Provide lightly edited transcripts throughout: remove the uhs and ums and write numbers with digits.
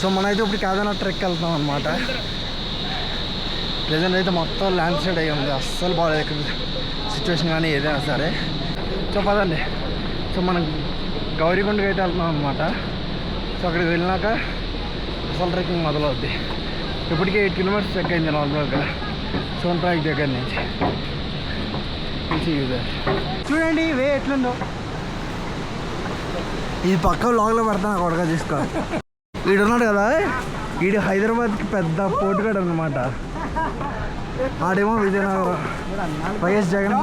So మనమైతే ఇప్పుడు Kedarnath trek వెళ్తాం అనమాట. ప్రెజెంట్ అయితే మొత్తం ల్యాండ్ స్లైడ్ అయ్యి ఉంది, అస్సలు బాగాలేదు ఇక్కడ సిచ్యువేషన్ కానీ ఏదైనా సరే. సో పదండి. సో మనం గౌరీకొండకి అయితే వెళ్తున్నాం అనమాట. సో అక్కడికి వెళ్ళినాక అసలు ట్రెక్కింగ్ మొదలవుద్ది. ఇప్పటికే 8 కిలోమీటర్స్ ట్రెక్ అయింది నార్మల్గా సోన్ ట్రాక్ దగ్గర నుంచి. చూడండి వే ఎట్లుందో. ఇది పక్క లాగ్లో పెడతాను కొడగా తీసుకో. వీడున్నాడు కదా, వీడు హైదరాబాద్కి పెద్ద పోటుగాడు అనమాట. ఆడేమో విజయనగరం వైఎస్ జగన్.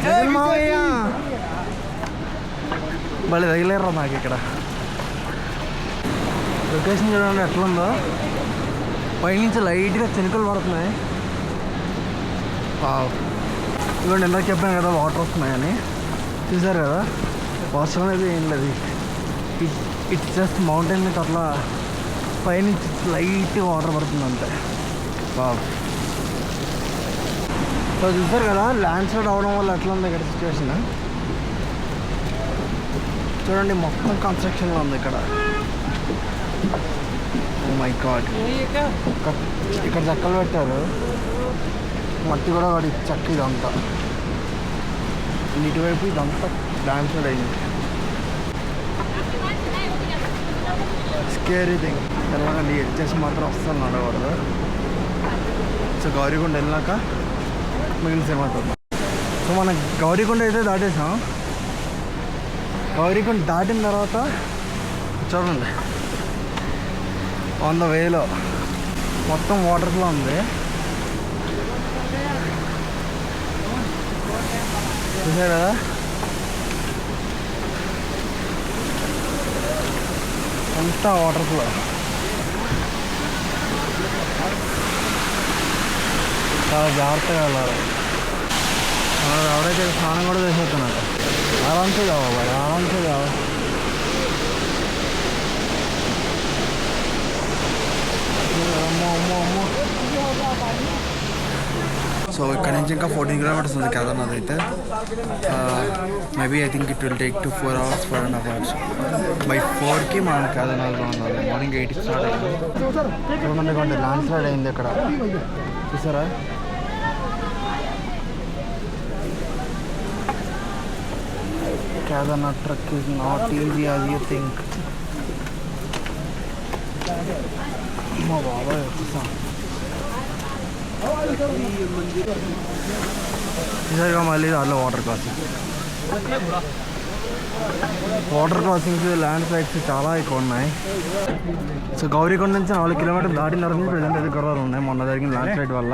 జగన్ మావయ్య భలే తగిలేరు నాకు ఇక్కడ. లొకేషన్ చూడండి ఎట్లుందో, పైనుంచి లైట్గా చినుకలు పడుతున్నాయి. ఇవ్వండి ఇందాక చెప్పాను కదా వాటర్ వస్తున్నాయని, చూసారు కదా. వర్షం అనేది ఏం లేదు, ఇట్స్ జస్ట్ మౌంటైన్ మీద అట్లా పైనుంచి లైట్ వాటర్ పడుతుంది అంతే. సో చూసారు కదా ల్యాండ్ స్లైడ్ అవడం వల్ల ఎట్లా ఉంది ఇక్కడ సిచ్యువేషన్. చూడండి మొత్తం కన్స్ట్రక్షన్లో ఉంది ఇక్కడ. ఓ మై గాడ్, ఇక్కడ చెక్కలు పెట్టారు, మట్టి కూడా వాడి చెక్క ఇదంతా. ఇటువైపు ఇదంతా ల్యాండ్ స్లైడ్ అయింది. Scary thing. వెళ్ళకండి, ఎడ్జెస్ మాత్రం వస్తాను నడవకూడదు. సో గౌరీకొండ వెళ్ళినాక మిగిలిన ఏమవుతుంది. సో మనం గౌరీకొండ అయితే దాటేసాం. గౌరీకొండ దాటిన తర్వాత చూడండి ఆన్ ద వేలో మొత్తం వాటర్లో ఉంది. చూసారు కదా, అంతా వాటర్లో. చాలా జాగ్రత్తగా వెళ్ళాలి. ఎవరైతే స్నానం కూడా చేసేస్తున్నారు. ఆరాంసే కావాలి, ఆరాంసే కావాలి. సో ఇక్కడ నుంచి ఇంకా 14 కిలోమీటర్స్ ఉంది కేదార్నాథ్ అయితే. Maybe I think it will take to 4 hours, 4.5 hours. By 4కి మనం కేదార్నాథ్లో ఉండాలి. మార్నింగ్ 8కి స్టార్ట్ అయింది. చూడండి ల్యాండ్ స్లైడ్ అయింది ఇక్కడ, చూసారా. Kedarnath trek is not easy as you think. మా బాబాయ్ వచ్చేసాం. చూసారుగా మళ్ళీ దాంట్లో వాటర్ క్రాసింగ్స్ ల్యాండ్ స్లైడ్స్ చాలా ఎక్కువ ఉన్నాయి. సో గౌరీకొండ నుంచి 4 కిలోమీటర్లు దాటిన తర్వాత ప్రజెంట్ అయితే గుర్రాలు ఉన్నాయి. మొన్న జరిగిన ల్యాండ్ స్లైడ్ వల్ల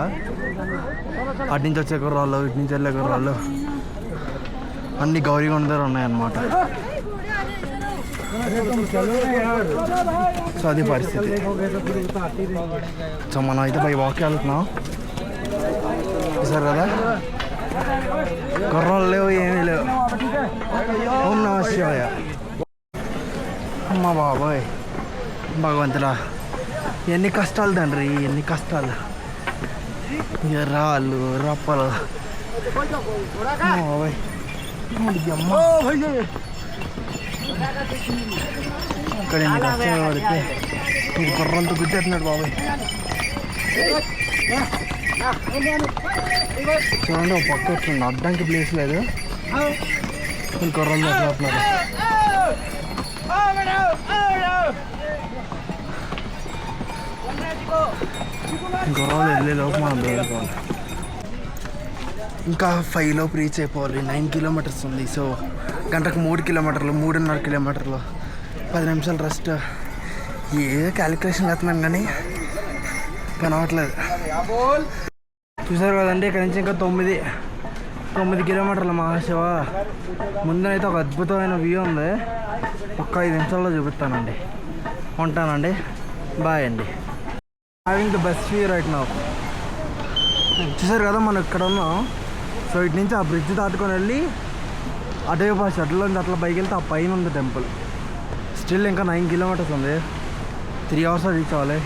అటు నుంచి వచ్చే గుర్రాలు, ఇటు నుంచి వెళ్ళే గుర్రాలు అన్ని గౌరీకొండ దగ్గర ఉన్నాయన్నమాట. సో అది పరిస్థితి. సో మనం అయితే పై వాక్కి వెళ్తున్నాం. చూసారు కదా, గుర్రాలు లేవు, ఏమీ లేవు. ఓం నమః శివాయ. అమ్మా బాబాయ్, భగవంతుడా ఎన్ని కష్టాలు తండ్రి, ఎన్ని కష్టాలు. రాళ్ళు రప్పలు. బాబాయ్ ఇక్కడ ఎన్ని కష్టాలు పడితే మీరు గుర్రంతో గుర్తెట్టినాడు బాబాయ్. చూడండి ఒక పక్క వస్తుంది, అడ్డానికి ప్లేస్ లేదు. గుర్రాలు ఎట్లా గుర్రాలు వెళ్ళే లోపు మనం దొరుకుతాం. ఇంకా 5 లోపు రీచ్ అయిపోవాలి. 9 కిలోమీటర్స్ ఉంది. సో గంటకు 3 కిలోమీటర్లు, 3.5 కిలోమీటర్లు, 10 నిమిషాలు రెస్ట్. ఏ క్యాలిక్యులేషన్ వేస్తున్నాను కానీ పని అవ్వట్లేదు. చూసారు కదండి, ఇక్కడ నుంచి ఇంకా 9 కిలోమీటర్లు. మహాశివ, ముందైతే ఒక అద్భుతమైన వ్యూ ఉంది. ఒక్క 5 నిమిషాల్లో చూపిస్తానండి. ఉంటానండి, బాయ్ అండి. Having the best view right now. చూసారు కదా మనం ఇక్కడ ఉన్నాం. సో ఇటు నుంచి ఆ బ్రిడ్జ్ దాటుకొని వెళ్ళి అటువైపు ఆ షటిల్ ఉంది, అట్లా పైకి వెళ్తే ఆ పైన ఉంది టెంపుల్. స్టిల్ ఇంకా 9 కిలోమీటర్స్ ఉంది. 3 hours రీచ్ అవ్వాలి.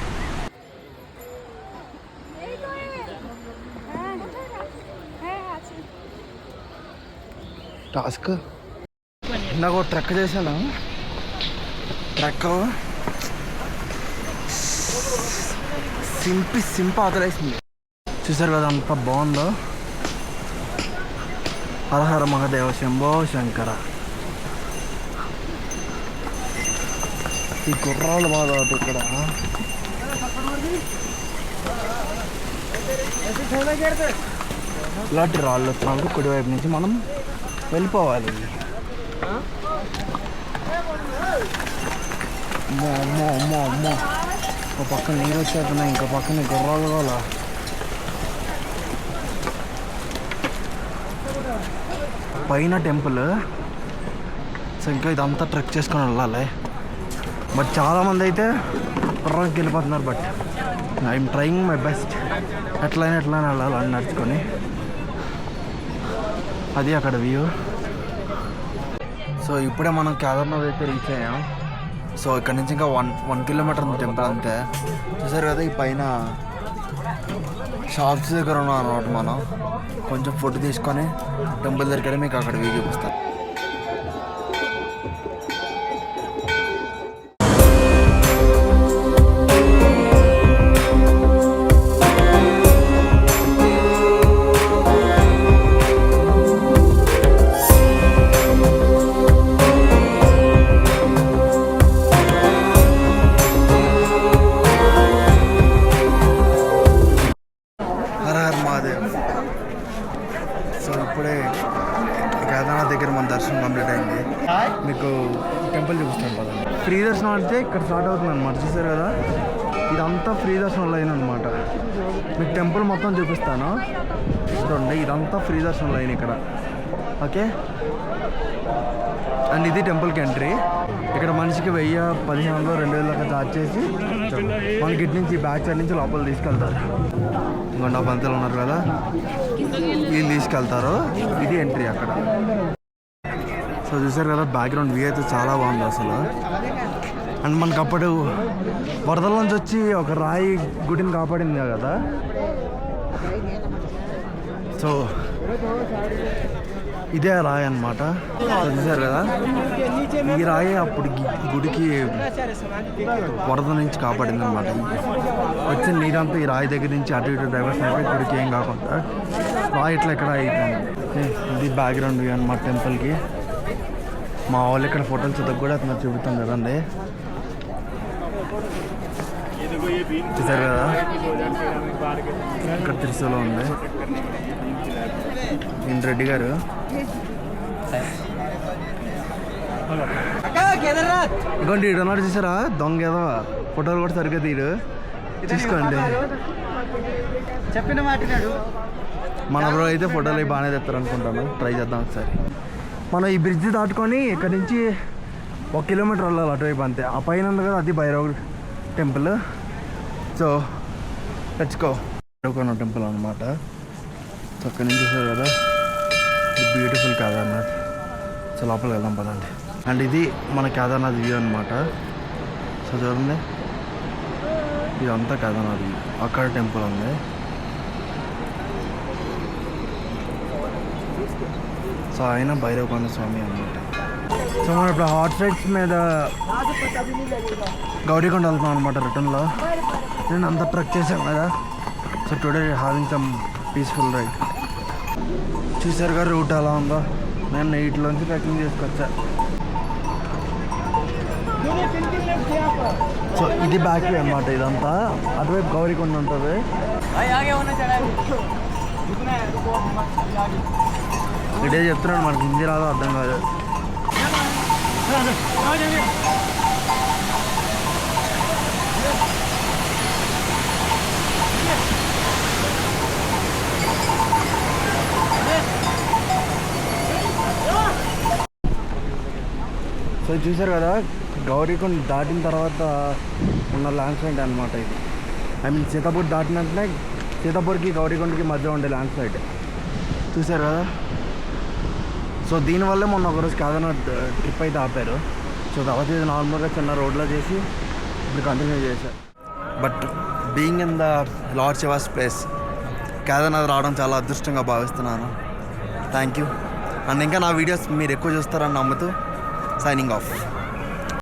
టాస్క్ ఇందాక ఒక ట్రెక్ చేశాను. ట్రెక్ సింప ఆకలేసింది. చూసారు కదా అంత బాగుందో. హరహర మహాదేవ శంభో శంకర. ఈ గుర్రాలు బాగా ఇక్కడ. ఇలాంటి రాళ్ళు వచ్చినప్పుడు కుడివైపు నుంచి మనం వెళ్ళిపోవాలి. అమ్మో అమ్మో అమ్మో అమ్మో, ఒక పక్కన నీరు వచ్చేస్తున్నాయి, ఇంకో పక్కన గుర్రాలు కూడా. పైన టెంపుల్. సో ఇంకా ఇదంతా ట్రెక్ చేసుకొని వెళ్ళాలి. బట్ చాలామంది అయితే గుర్రానికి వెళ్ళిపోతున్నారు. But I'm trying my best. ఎట్లయినా వెళ్ళాలి అని నడుచుకొని. అది అక్కడ వ్యూ. సో ఇప్పుడే మనం కేదార్నాథ్ అయితే రీచ్ అయ్యాం. సో ఇక్కడ నుంచి ఇంకా 1 కిలోమీటర్ ఉంది టెంపుల్ అంతే. చూసారు కదా ఈ పైన షాప్స్ దగ్గర ఉన్నాం అన్నమాట. మనం కొంచెం ఫుడ్ తీసుకొని టెంపుల్ దగ్గర మీకు అక్కడ వ్యూ చూపిస్తాను. సో ఇప్పుడే కేదార్నాథ్ దగ్గర మన దర్శనం కంప్లీట్ అయింది. మీకు టెంపుల్ చూపిస్తాను కదా. ఫ్రీ దర్శనం అంటే ఇక్కడ స్టార్ట్ అవుతుంది అనమాట. చూసారు కదా ఇదంతా ఫ్రీ దర్శనం లైన్ అనమాట. మీకు టెంపుల్ మొత్తం చూపిస్తాను చూడండి. ఇదంతా ఫ్రీ దర్శనం లైన్ ఇక్కడ. ఓకే, అండ్ ఇది టెంపుల్కి ఎంట్రీ. ఇక్కడ మనిషికి 1000, 1500, 2000 దాకా ఛార్జ్ చేసి మనకి ఇటు నుంచి బ్యాక్ సైడ్ నుంచి లోపల తీసుకెళ్తారు. ఇంకొండ పంతులు ఉన్నారు కదా, వీళ్ళు తీసుకెళ్తారు. ఇది ఎంట్రీ అక్కడ. సో చూసారు కదా బ్యాక్గ్రౌండ్ వ్యూ అయితే చాలా బాగుంది అసలు. అండ్ మనకు అప్పుడు వరదల నుంచి వచ్చి ఒక రాయి గుడిని కాపాడింది కదా. సో ఇదే రాయి అన్నమాట. చూసారు కదా ఈ రాయి అప్పుడు గుడికి వరద నుంచి కాపాడింది అనమాట. వచ్చిన నీరంతా ఈ రాయి దగ్గర నుంచి అటు ఇటు డైవర్షన్ అయిపోయి గుడికి ఏం కాకుండా రాయి ఇట్లా ఇక్కడ అయిపోయింది. ఇది బ్యాక్గ్రౌండ్ వ్యూ అనమాట టెంపుల్కి. మా వాళ్ళు ఇక్కడ ఫోటోలు చూద్దాం కూడా అతను చూపుతాం కదండి. చూసారు కదా ఇక్కడ త్రిశూలం ఉంది. రెడ్డి గారు ఇంకోండి ఇడన్నాడు చూసారా దొంగ ఏదో ఫోటోలు కూడా సరిగ్గా తీడు. చూసుకోండి చెప్పిన మాట్లాడు. మన బ్రో అయితే ఫోటోలు అవి బాగానే తెస్తారు అనుకుంటాను. ట్రై చేద్దాం ఒకసారి. మనం ఈ బ్రిడ్జ్ దాటుకొని ఇక్కడ నుంచి 1 కిలోమీటర్ వెళ్ళాలి అటువైపు అంతే. ఆ పైన ఉంది కదా అది భైరవ్ టెంపుల్. సో తెచ్చుకో భైరవ్ టెంపుల్ అనమాట. సో అక్కడి నుంచి చూసారు కదా బ్యూటిఫుల్ కేదార్నాథ్. సో లోపలికి వెళ్దాం పదండి. అండ్ ఇది మన కేదార్నాథ్ వ్యూ అనమాట. సో చూడండి ఇదంతా కేదార్నాథ్ వ్యూ. అక్కడ టెంపుల్ ఉంది. సో ఆయన భైరవకొండ స్వామి అనమాట. సో మనం ఇప్పుడు హాట్ సైడ్స్ మీద గౌరీకొండ వెళ్తున్నాం అనమాట రిటర్న్లో. నేను అంతా ట్రెక్ చేశాను కదా. So today having some peaceful ride. చూసారు కదా రూట్ ఎలా ఉందో. నేను నైట్లోంచి ట్రెక్కింగ్ చేసుకొచ్చా. సో ఇది బ్యాక్ వే అన్నమాట. ఇదంతా అటువైపు గౌరీకొండ ఉంటుంది. ఇదే చెప్తున్నాడు మనకి హిందీ రాదో అర్థం కాదు. సో చూసారు కదా గౌరీకొండ దాటిన తర్వాత ఉన్న ల్యాండ్ స్లైడ్ అనమాట ఇది. ఐ మీన్ సీతాపూర్ దాటినట్లే సీతాపూర్కి గౌరీకొండకి మధ్య ఉండే ల్యాండ్ స్లైడ్. చూసారు కదా. సో దీనివల్లే మొన్న ఒకరోజు కేదార్నాథ్ ట్రిప్ అయితే ఆపారు. సో తర్వాత ఇది నార్మల్గా చిన్న రోడ్లో చేసి ఇప్పుడు కంటిన్యూ చేశారు. But being in the lord she was place Kedarnath రావడం చాలా అదృష్టంగా భావిస్తున్నాను. Thank you. అండ్ ఇంకా నా వీడియోస్ మీరు ఎక్కువ చూస్తారని నమ్ముతూ సైనింగ్ ఆఫ్.